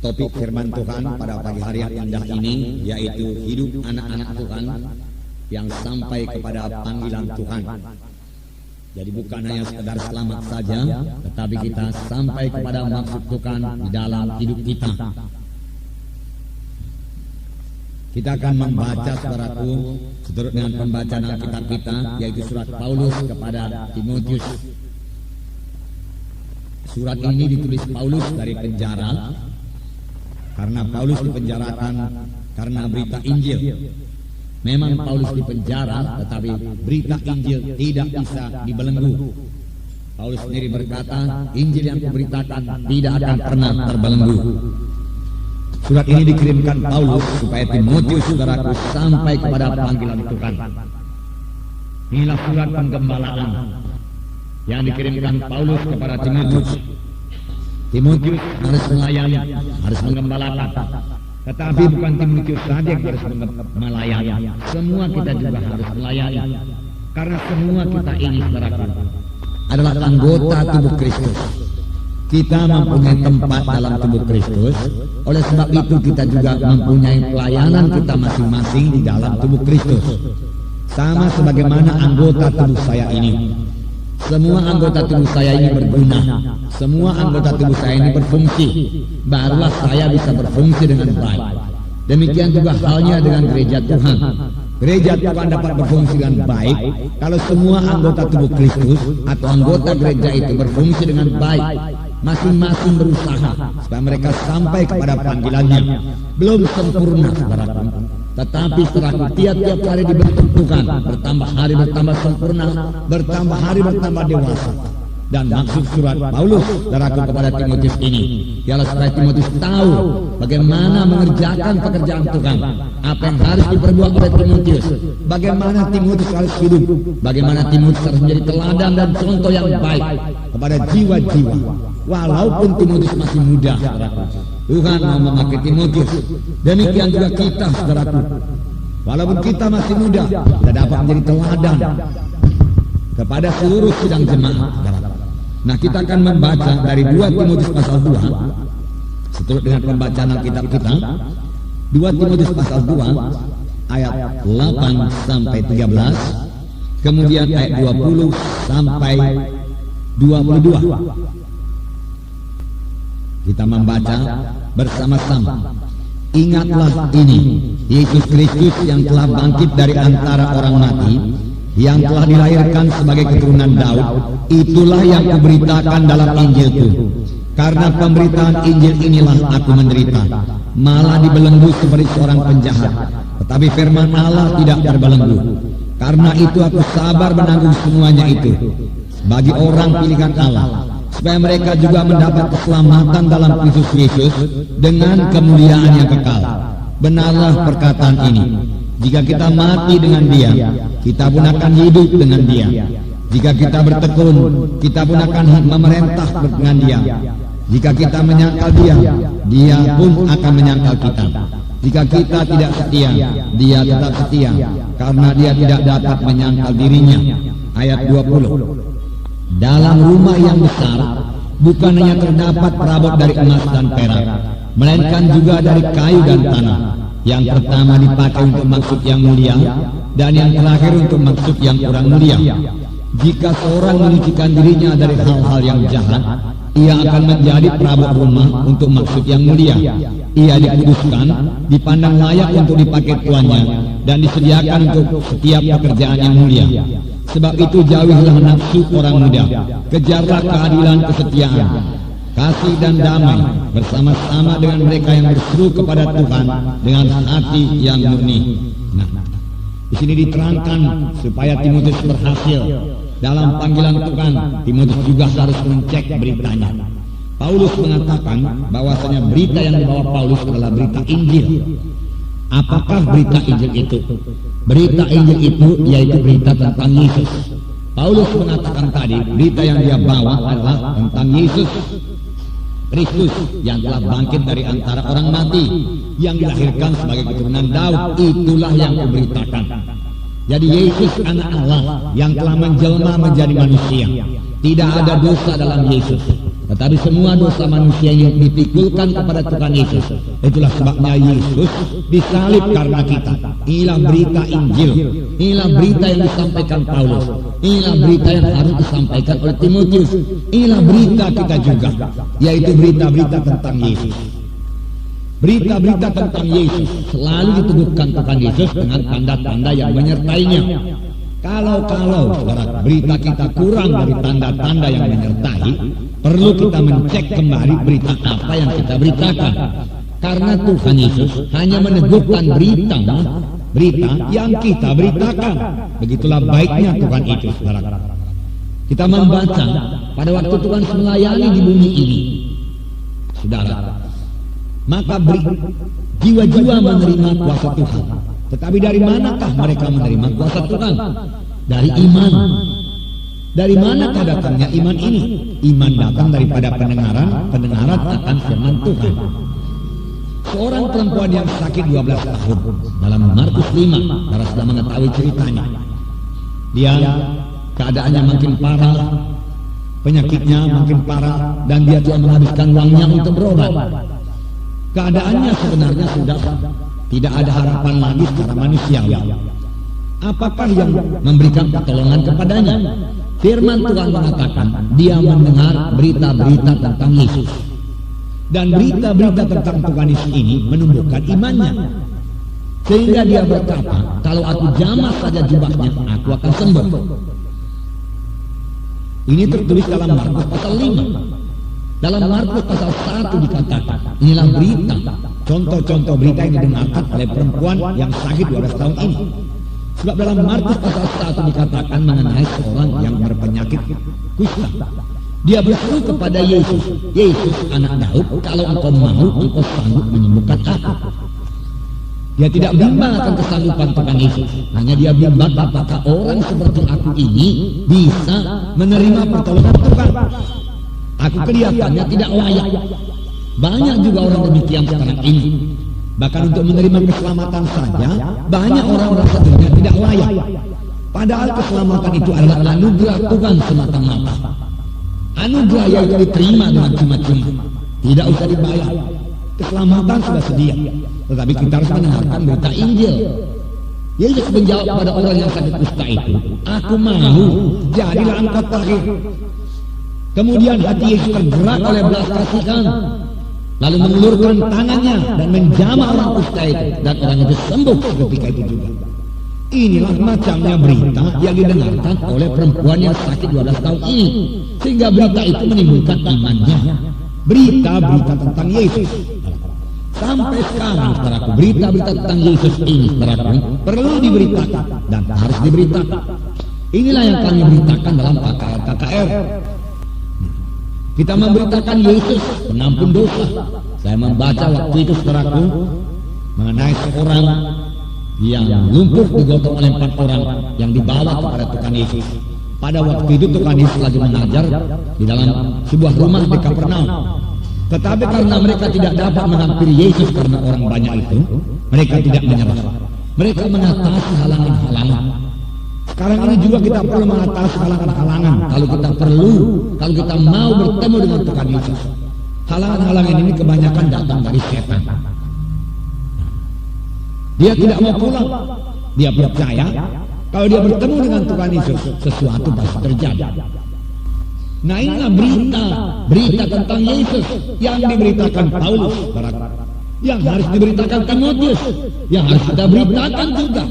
Topik firman Tuhan pada pagi hari yang indah ini yaitu hidup anak-anak Tuhan yang sampai kepada panggilan Tuhan. Jadi bukan hanya sekedar selamat saja, tetapi kita sampai kepada maksud Tuhan di dalam hidup kita. Kita akan membaca, saudaraku, seturut dengan pembacaan Alkitab kita, yaitu surat Paulus kepada Timotius. Surat ini ditulis Paulus dari penjara, karena Paulus dipenjarakan karena berita Injil. Memang Paulus dipenjara, tetapi berita Injil tidak bisa dibelenggu. Paulus sendiri berkata, Injil yang kuberitakan tidak akan pernah terbelenggu. Surat ini dikirimkan Paulus supaya Timotius, saudaraku, sampai kepada panggilan Tuhan. Inilah surat penggembalaan yang dikirimkan Paulus kepada Timotius. Timotius harus melayani, harus menggembalakan. Tetapi bukan Timotius saja yang harus melayani, semua kita juga harus melayani. Karena semua kita ini, saudaraku, adalah anggota tubuh Kristus. Kita mempunyai tempat dalam tubuh Kristus. Oleh sebab itu kita juga mempunyai pelayanan kita masing-masing di dalam tubuh Kristus. Sama sebagaimana anggota tubuh saya ini. Semua anggota tubuh saya ini berguna. Semua anggota tubuh saya ini berfungsi. Barulah saya bisa berfungsi dengan baik. Demikian juga halnya dengan gereja Tuhan. Gereja Tuhan dapat berfungsi dengan baik kalau semua anggota tubuh Kristus atau anggota gereja itu berfungsi dengan baik. Masing-masing berusaha supaya mereka sampai kepada panggilannya. Belum sempurna, saudaraku, tetapi saudaraku, tiap-tiap hari dibentuk Tuhan, bertambah hari bertambah sempurna, bertambah hari bertambah dewasa. Dan maksud surat Paulus, saudaraku, kepada Timotius ini ialah supaya Timotius tahu bagaimana mengerjakan pekerjaan Tuhan, apa yang harus diperbuat oleh Timotius, bagaimana Timotius harus hidup, bagaimana Timotius harus menjadi teladan dan contoh yang baik kepada jiwa-jiwa. Walaupun Timotius masih muda, saudaraku, Tuhan mau memakai Timotius. Demikian juga kita, saudaraku, walaupun kita masih muda, kita dapat menjadi teladan kepada seluruh sidang jemaat, saudaraku. Nah, kita akan membaca dari 2 Timotius pasal 2 seturut dengan pembacaan Alkitab kita. 2 Timotius pasal 2 ayat 8 sampai 13, kemudian ayat 20 sampai 22. Kita membaca bersama-sama. Ingatlah ini, Yesus Kristus yang telah bangkit dari antara orang mati, yang telah dilahirkan sebagai keturunan Daud, itulah yang kuberitakan dalam Injilku. Karena pemberitaan Injil inilah aku menderita, malah dibelenggu seperti seorang penjahat. Tetapi firman Allah tidak terbelenggu. Karena itu aku sabar menanggung semuanya itu bagi orang pilihan Allah, supaya mereka juga mendapat keselamatan dalam Kristus Yesus dengan kemuliaan yang kekal. Benarlah perkataan ini, jika kita mati dengan Dia, kita pun akan hidup dengan Dia. Jika kita bertekun, kita pun akan memerintah dengan Dia. Jika kita menyangkal Dia, Dia pun akan menyangkal kita. Jika kita tidak setia, Dia tetap setia, karena Dia tidak dapat menyangkal dirinya. Ayat 20. Dalam rumah yang besar bukan hanya terdapat perabot dari emas dan perak, melainkan juga dari kayu dan tanah. Yang pertama dipakai untuk maksud yang mulia, dan yang terakhir untuk maksud yang kurang mulia. Jika seorang menyucikan dirinya dari hal-hal yang jahat, ia akan menjadi perabot rumah untuk maksud yang mulia. Ia dikuduskan, dipandang layak untuk dipakai tuannya, dan disediakan untuk setiap pekerjaan yang mulia. Sebab itu jauhilah nafsu orang muda, kejarlah keadilan, kesetiaan, kasih dan damai bersama-sama dengan mereka yang berseru kepada Tuhan dengan hati yang murni. Nah, di sini diterangkan supaya Timotius berhasil dalam panggilan Tuhan. Timotius juga harus mencek beritanya. Paulus mengatakan bahwasanya berita yang dibawa Paulus adalah berita Injil. Apakah berita Injil itu? Berita Injil itu yaitu berita tentang Yesus. Paulus mengatakan tadi berita yang dia bawa adalah tentang Yesus Kristus yang telah bangkit dari antara orang mati, yang dilahirkan sebagai keturunan Daud. Itulah yang kuberitakan. Jadi Yesus anak Allah yang telah menjelma menjadi manusia. Tidak ada dosa dalam Yesus. Tetapi semua dosa manusia ini dipikulkan kepada Tuhan Yesus. Itulah sebabnya Yesus disalib karena kita. Inilah berita Injil. Inilah berita yang disampaikan Paulus. Inilah berita yang harus disampaikan oleh Timotius. Inilah berita kita juga, yaitu berita-berita tentang Yesus. Berita-berita tentang Yesus selalu diteguhkan Tuhan Yesus dengan tanda-tanda yang menyertainya. Kalau saudara, berita kita kurang dari tanda-tanda yang menyertai, perlu kita mencek kembali berita apa yang kita beritakan. Karena Tuhan Yesus hanya meneguhkan berita yang kita beritakan. Begitulah baiknya Tuhan itu, saudara. Kita membaca pada waktu Tuhan melayani di bumi ini, saudara, maka jiwa-jiwa menerima kuasa Tuhan. Tetapi dari manakah mereka menerima kuasa Tuhan? Dari iman. Dari manakah datangnya iman ini? Iman datang daripada pendengaran akan firman Tuhan. Seorang perempuan yang sakit 12 tahun dalam Markus 5, saudara sudah mengetahui ceritanya. Dia keadaannya makin parah, penyakitnya makin parah, dan dia telah menghabiskan uangnya untuk berobat. Keadaannya sebenarnya sudah tidak ada harapan lagi secara manusiawi. Apakah yang memberikan pertolongan kepadanya? Firman Tuhan mengatakan dia mendengar berita-berita tentang Yesus. Dan berita-berita tentang Tuhan Yesus ini menumbuhkan imannya. Sehingga dia berkata, kalau aku jamah saja jubahnya, aku akan sembuh. Ini tertulis dalam Markus pasal 5. Dalam Markus pasal 1 dikatakan, inilah berita, contoh-contoh berita yang didengarkan oleh perempuan yang sakit 12 tahun ini. Sebab dalam Markus pasal 1 dikatakan mengenai seorang yang berpenyakit kusta. Dia berseru kepada Yesus, Yesus anak Daud, kalau engkau mau, engkau sanggup menyembuhkan aku. Dia tidak bimbang akan kesanggupan Tuhan Yesus. Hanya dia bimbang apakah orang seperti aku ini bisa menerima pertolongan Tuhan. Aku kelihatannya tidak layak. Banyak juga orang demikian sekarang ini. Bahkan untuk menerima keselamatan saja, banyak orang merasa dirinya tidak layak. Padahal keselamatan itu adalah anugerah Tuhan semata-mata. Anugerah yang diterima dengan cuma-cuma, tidak usah dibayar. Keselamatan sudah sedia. Tetapi kita harus mendengarkan berita Injil. Yesus menjawab pada orang yang sakit kusta itu, aku mau, jadilah engkau tahir. Kemudian hati Yesus tergerak oleh belas kasihan, lalu mengulurkan tangannya dan menjamah orang kusta itu, dan orang itu sembuh ketika itu juga. Inilah macamnya berita yang didengarkan oleh perempuan yang sakit 12 tahun ini, sehingga berita itu menimbulkan imannya. Berita-berita tentang Yesus. Sampai sekarang, saudaraku, berita-berita tentang Yesus ini, saudaraku, perlu diberitakan dan harus diberitakan. Inilah yang kami beritakan dalam KKR. Kita memberitakan Yesus pengampun dosa. Saya membaca waktu itu, saudaraku, mengenai seorang yang lumpuh digotong oleh 4 orang yang dibawa kepada Tuhan Yesus. Pada waktu itu Tuhan Yesus lagi mengajar di dalam sebuah rumah di Kapernaum. Tetapi karena mereka tidak dapat menghampiri Yesus karena orang banyak itu, mereka tidak menyerah. Mereka mengatasi halangan-halangan. Sekarang ini juga kita perlu mengatasi halangan-halangan. Kalau kita mau bertemu dengan Tuhan Yesus. Halangan-halangan ini kebanyakan datang dari setan. Dia tidak mau pulang. Dia percaya kalau dia bertemu dengan Tuhan Yesus, sesuatu pasti terjadi. Nah, inilah berita tentang Yesus yang diberitakan Paulus, yang harus diberitakan Timotius, yang harus kita beritakan juga.